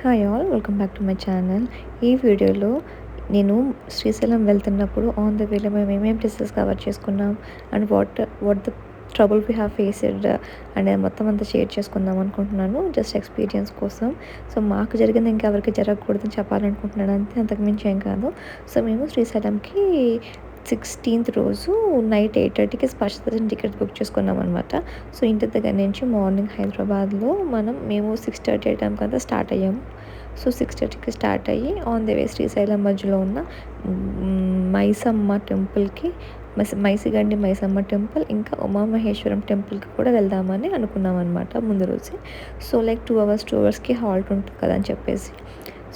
Hi all welcome back to my channel. ఈ వీడియోలో నేను శ్రీశైలం వెళ్తున్నప్పుడు ఆన్ ద వేలో మేము ఏమేమి ప్లేసెస్ కవర్ చేసుకున్నాం and what the trouble we have faced and మొత్తం అంతా షేర్ చేసుకుందాం అనుకుంటున్నాను, జస్ట్ ఎక్స్పీరియన్స్ కోసం. సో మాకు జరిగింది ఇంకెవరికి జరగకూడదని చెప్పాలనుకుంటున్నాను అంతే, అంతకుమించి ఏం కాదు. సో మేము శ్రీశైలంకి 16th రోజు నైట్ 8:30కి స్పర్శ దర్శనం టికెట్ బుక్ చేసుకున్నాం అనమాట. సో ఇంటి దగ్గర నుంచి మార్నింగ్ హైదరాబాద్లో మేము 6:30 టైంకి అంతా స్టార్ట్ అయ్యాము. సో 6:30కి స్టార్ట్ అయ్యి ఆన్ ది వే శ్రీశైలం మధ్యలో ఉన్న మైసమ్మ టెంపుల్కి, మైసిగండి మైసమ్మ టెంపుల్, ఇంకా ఉమామహేశ్వరం టెంపుల్కి కూడా వెళ్దామని అనుకున్నాం అనమాట ముందు రోజే. సో లైక్ 2 అవర్స్కి హాల్ట్ ఉంటుంది కదా అని చెప్పేసి,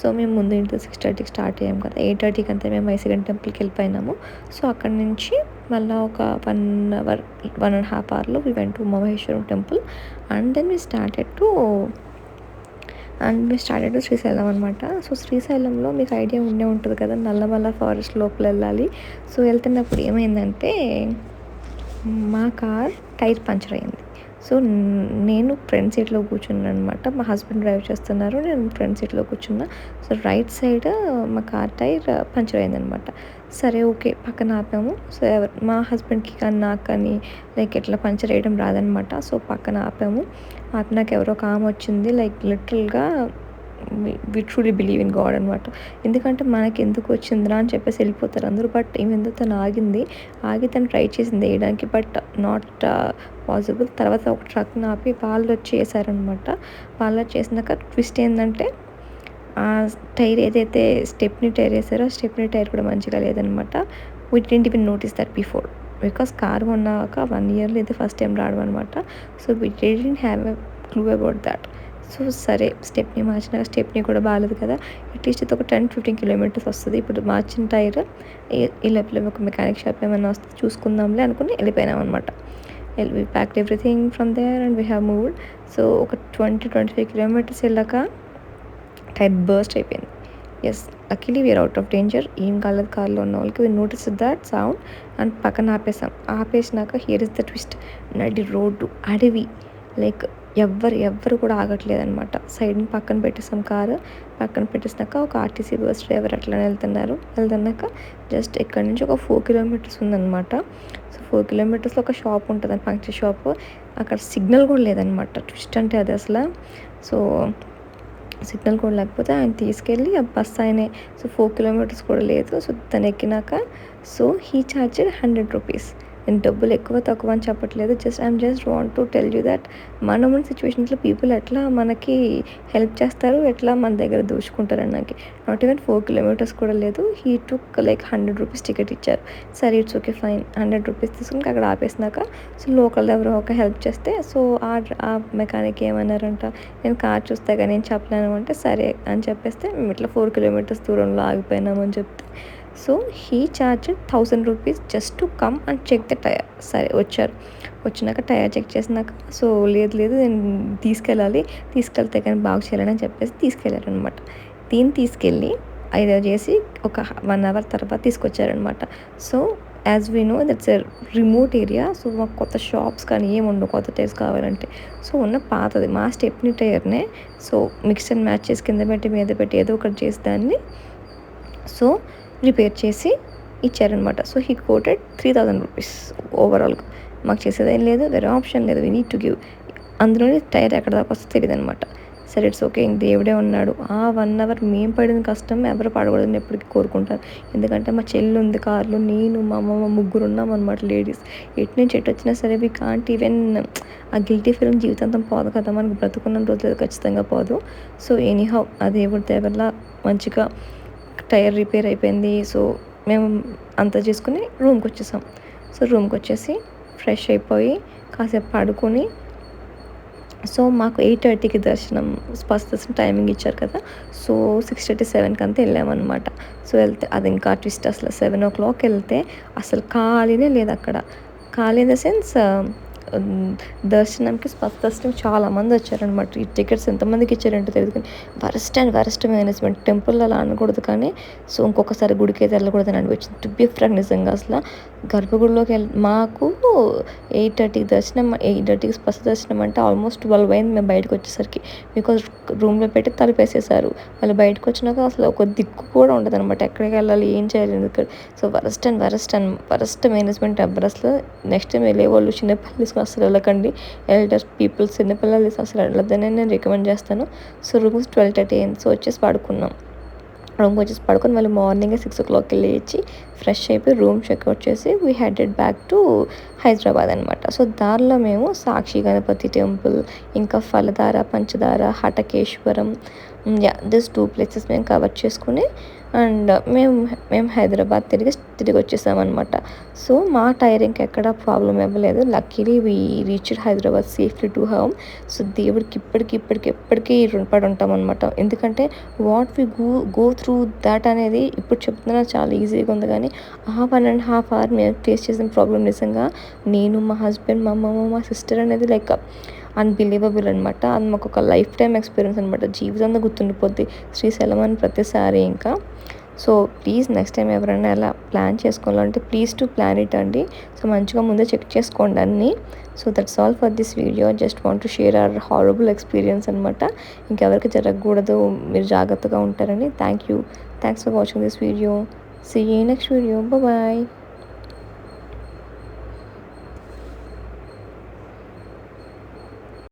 సో మేము ముందు ఇంట్లో 6:30కి స్టార్ట్ అయ్యాము కదా, 8:30కి అంతా మేము మైసిగండి టెంపుల్కి వెళ్ళిపోయినాము. సో అక్కడ నుంచి మళ్ళీ ఒక 1 అవర్ 1.5 అవర్లో we went to Umamaheswaram temple and then we started to Srisailam అనమాట. సో శ్రీశైలంలో మీకు ఐడియా ఉండే ఉంటుంది కదా, నల్లమల్ల ఫారెస్ట్ లోపల వెళ్ళాలి. సో వెళ్తున్నప్పుడు ఏమైందంటే మా కార్ టైర్ పంచర్ అయింది. సో నేను ఫ్రంట్ సీట్లో కూర్చున్నాను అనమాట, మా హస్బెండ్ డ్రైవ్ చేస్తున్నారు, నేను ఫ్రంట్ సీట్లో కూర్చున్నా. సో రైట్ సైడ్ మా కార్ టైర్ పంచర్ అయిందనమాట. సరే ఓకే పక్కన ఆపాము. సో మా హస్బెండ్కి కానీ నాకు కానీ లైక్ ఎట్లా పంచర్ వేయడం రాదనమాట. సో పక్కన ఆపాము. ఆపినాక ఎవరో ఒక ఆమె వచ్చింది, లైక్ లిటరల్గా we truly believe in God అనమాట. ఎందుకంటే మనకి ఎందుకు వచ్చిందిరా అని చెప్పేసి వెళ్ళిపోతారు అందరూ. బట్ ఏమెందో తను ఆగి తను ట్రై చేసింది వేయడానికి, బట్ నాట్ పాసిబుల్. తర్వాత ఒక ట్రక్ని ఆపి వాళ్ళు వచ్చి వేసారనమాట. వాళ్ళు వచ్చి వేసినాక ట్విస్ట్ ఏంటంటే ఆ టైర్ ఏదైతే స్టెప్నీ టైర్ వేసారో స్టెప్నీ టైర్ కూడా మంచిగా లేదనమాట. We didn't even notice that before, because car కొన్నాక 1 ఇయర్లో అయితే ఫస్ట్ టైం రావడం అనమాట. So we didn't have a clue about that. So సరే స్టెప్నీ మార్చినాక స్టెప్నీ కూడా బాగాలేదు కదా, అట్లీస్ట్ ఇది ఒక 10-15 కిలోమీటర్స్ వస్తుంది. ఇప్పుడు మార్చిన టైర్ ఈ లోపల ఒక మెకానిక్ షాప్ ఏమైనా వస్తే చూసుకుందాంలే అనుకుని వెళ్ళిపోయినాం అనమాట. we packed everything from there and we have moved. So ఒక 20-25 కిలోమీటర్స్ వెళ్ళాక టైర్ బర్స్ట్ అయిపోయింది. Yes, luckily we are out of danger. ఏం కాలేదు కార్లో ఉన్న వాళ్ళకి. We notice that sound and పక్కన ఆపేసినాక హియర్ ఇస్ ద ట్విస్ట్. నడి రోడ్డు అడవి, లైక్ ఎవ్వరు కూడా ఆగట్లేదనమాట. సైడ్ని పక్కన పెట్టేసాం కారు. పక్కన పెట్టేసినాక ఒక ఆర్టీసీ బస్ డ్రైవర్ అట్లనే వెళ్తున్నాక జస్ట్ ఇక్కడ నుంచి ఒక 4 కిలోమీటర్స్ ఉందన్నమాట. సో 4 కిలోమీటర్స్లో ఒక షాప్ ఉంటుంది, పంక్చర్ షాప్. అక్కడ సిగ్నల్ కూడా లేదనమాట. ట్విస్ట్ అంటే అది అసలు. సో సిగ్నల్ కూడా లేకపోతే ఆయన తీసుకెళ్ళి ఆ బస్ ఆయనే. సో 4 కిలోమీటర్స్ కూడా లేదు. సో తను ఎక్కినాక సో హీ ఛార్జెడ్ 100 రూపీస్. నేను డబ్బులు ఎక్కువ తక్కువ అని చెప్పట్లేదు, I'm just want to tell you that మన సిచ్యువేషన్స్లో పీపుల్ ఎట్లా మనకి హెల్ప్ చేస్తారు, ఎట్లా మన దగ్గర దోచుకుంటారు నాకు. నాట్ ఈవెన్ 4 కిలోమీటర్స్ కూడా లేదు. He took like 100 rupees ticket ఇచ్చారు. సరే ఇట్స్ ఓకే ఫైన్. 100 రూపీస్ తీసుకుని అక్కడ ఆపేసినాక సో లోకల్ ఎవరో ఒక హెల్ప్ చేస్తే సో ఆ మెకానిక్ ఏమన్నారంట, నేను కార్ చూస్తే కానీ నేను చెప్పలేను అంటే సరే అని చెప్పేస్తే మేము ఇట్లా 4 కిలోమీటర్స్ దూరంలో ఆగిపోయినామని చెప్తే so he charged 1000 rupees just to come and check the tyre. సరే వచ్చినాక టైర్ చెక్ చేసినాక సో లేదు నేను తీసుకెళ్తే కానీ బాగు చేయాలని అని చెప్పేసి తీసుకెళ్ళారనమాట. దీన్ని తీసుకెళ్ళి ఐదో చేసి ఒక 1 అవర్ తర్వాత తీసుకొచ్చారనమాట. So as we know that's a remote area. So మాకు కొత్త షాప్స్ కానీ ఏముండవు కొత్త టైర్స్ కావాలంటే. సో ఉన్న పాతది మా స్టెప్నీ టైర్నే సో మిక్స్ అండ్ మ్యాచ్ చేసి కింద పెట్టి మీద పెట్టి ఏదో ఒకటి చేసి దాన్ని సో రిపేర్ చేసి ఇచ్చారనమాట. సో హీ కోటెడ్ 3000 రూపీస్ ఓవరాల్గా. మాకు చేసేదేం లేదు, వేరే ఆప్షన్ లేదు, వీ నీడ్ టు గివ్. అందులోనే టైర్ ఎక్కడ దాకా వస్తే తెలియదు అనమాట. సరే ఇట్స్ ఓకే, ఇంక దేవుడే ఉన్నాడు. ఆ 1 అవర్ మేము పడిన కష్టం ఎవరు పడకూడదని ఎప్పటికీ కోరుకుంటారు. ఎందుకంటే మా చెల్లి ఉంది కార్లో, నేను మా అమ్మ ముగ్గురు ఉన్నాం అనమాట లేడీస్. ఎటు నుంచి ఎటు వచ్చినా సరే వీ కాంట్ ఈవెన్ ఆ గిల్టీ ఫీలింగ్ జీవితాంతం పోదు కదా, మనకు బ్రతుకున్న రోజులు ఖచ్చితంగా పోదు. సో ఎనీహౌ ఆ దేవుడి దయ వల్ల మంచిగా టైర్ రిపేర్ అయిపోయింది. సో మేము అంతా చేసుకుని రూమ్కి వచ్చేసాం. సో రూమ్కి వచ్చేసి ఫ్రెష్ అయిపోయి కాసేపు పడుకొని సో మాకు 8:30కి బస్ దర్శనం టైమింగ్ ఇచ్చారు కదా. సో 6:37కి అంతా వెళ్ళామన్నమాట. సో వెళ్తే అది ఇంకా ట్విస్ట్, అసలు 7 o'clock వెళ్తే అసలు ఖాళీనే లేదు అక్కడ. ఖాళీ ఇన్ ద సెన్స్ దర్శనంకి దర్శనం చాలామంది వచ్చారనమాట. ఈ టికెట్స్ ఎంతమందికి ఇచ్చారంటే తెలియదు కానీ వరస్ట్ మేనేజ్మెంట్. టెంపుల్ అలా అనకూడదు కానీ సో ఇంకొకసారి గుడికి అయితే వెళ్ళకూడదని అనిపించింది. టు బి ఫ్రాంక్ నిజంగా అసలు గర్భగుడిలోకి మాకు 8:30 దర్శనం, 8:30కి దర్శనం అంటే ఆల్మోస్ట్ 12 అయింది మేము బయటకు వచ్చేసరికి. బికాజ్ రూమ్లో పెట్టి తలుపేసేసారు. వాళ్ళు బయటకు వచ్చినాక అసలు ఒక దిక్కు కూడా ఉండదు అనమాట. ఎక్కడికి వెళ్ళాలి, ఏం చేయాలి ఎందుకు. సో వరస్ట్ మేనేజ్మెంట్ ఎవ్వరు అసలు. నెక్స్ట్ టైం వెళ్ళే వాళ్ళు చిన్నపిల్లలు తీసుకుని అసలు వెళ్ళకండి. ఎల్డర్ పీపుల్ చిన్నపిల్లలు అసలు వెళ్ళొద్దని నేను రికమెండ్ చేస్తాను. సో రూమ్స్ 12:30 అయింది. సో వచ్చేసి పడుకున్నాం. రూమ్కి వచ్చేసి పడుకొని మళ్ళీ మార్నింగే 6 o'clockకి లేచి ఫ్రెష్ అయిపోయి రూమ్ చెక్అవుట్ చేసి we headed back to Hyderabad అనమాట. సో దారిలో మేము సాక్షి గణపతి టెంపుల్, ఇంకా ఫలధార, పంచదార, హటకేశ్వరం, దిస్ 2 places మేము కవర్ చేసుకుని అండ్ మేము హైదరాబాద్ తిరిగి వచ్చేసామన్నమాట. సో మా టైరింగ్కి ఎక్కడ ప్రాబ్లం ఇవ్వలేదు. Luckily we reached Hyderabad safely to home. So దేవుడికి ఎప్పటికీ రుణపడి ఉంటాం అనమాట. ఎందుకంటే what we go through that అనేది ఇప్పుడు చెప్తున్నా చాలా ఈజీగా ఉంది కానీ ఆ 1.5 hour మేము ఫేస్ చేసిన ప్రాబ్లం నిజంగా నేను, మా హస్బెండ్, మా అమ్మమ్మ, మా సిస్టర్ అనేది లైక్ అన్బిలీవబుల్ అనమాట. అది మాకు ఒక లైఫ్ టైం ఎక్స్పీరియన్స్ అనమాట. జీవితంలో గుర్తుండిపోద్ది శ్రీశైలం అని ప్రతిసారి ఇంకా. సో ప్లీజ్ నెక్స్ట్ టైం ఎవరైనా ఎలా ప్లాన్ చేసుకోవాలంటే ప్లీజ్ టు ప్లాన్ ఇట్ అండి. సో మంచిగా ముందే చెక్ చేసుకోండి అన్నీ. So that's all for this video. Just want to share our horrible experience అనమాట. ఇంకెవరికి జరగకూడదు, మీరు జాగ్రత్తగా ఉంటారని. Thanks for watching this video. See you next video. Bye.